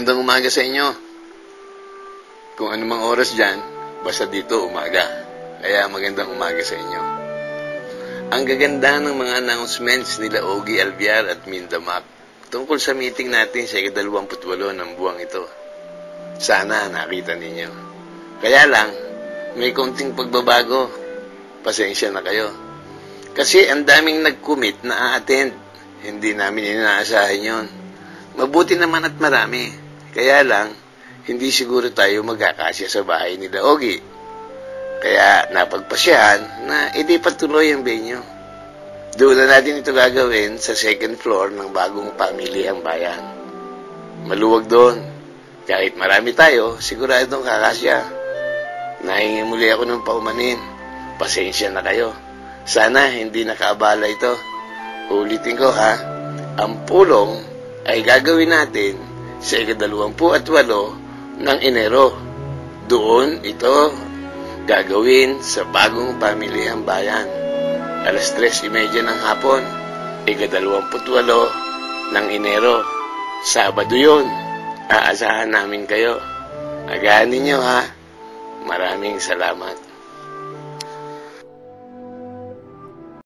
magandang umaga sa inyo. Kung anumang oras dyan, basta dito umaga. Kaya magandang umaga sa inyo. Ang gaganda ng mga announcements nila Ogie Alviar at Minda Mac tungkol sa meeting natin sa ika-28 ng buwang ito. Sana nakita ninyo. Kaya lang, may konting pagbabago. Pasensya na kayo. Kasi ang daming nag-commit na a-attend. Hindi namin inaasahan yon. Mabuti naman at marami. Kaya lang, hindi siguro tayo magkakasya sa bahay ni Ogie. Kaya napagpasyahan na hindi patuloy ang venue. Doon na natin ito gagawin sa second floor ng bagong pamilihang bayan. Maluwag doon. Kahit marami tayo, siguradong kakasya. Nahingi muli ako ng paumanin. Pasensya na kayo. Sana hindi nakaabala ito. Ulitin ko ha, ang pulong ay gagawin natin sa ika-28 ng Enero. Doon ito gagawin sa bagong pamilihang bayan. 3:30 ng hapon, ika-28 ng Enero. Sabado yun. Aasahan namin kayo. Agahan ninyo ha. Maraming salamat.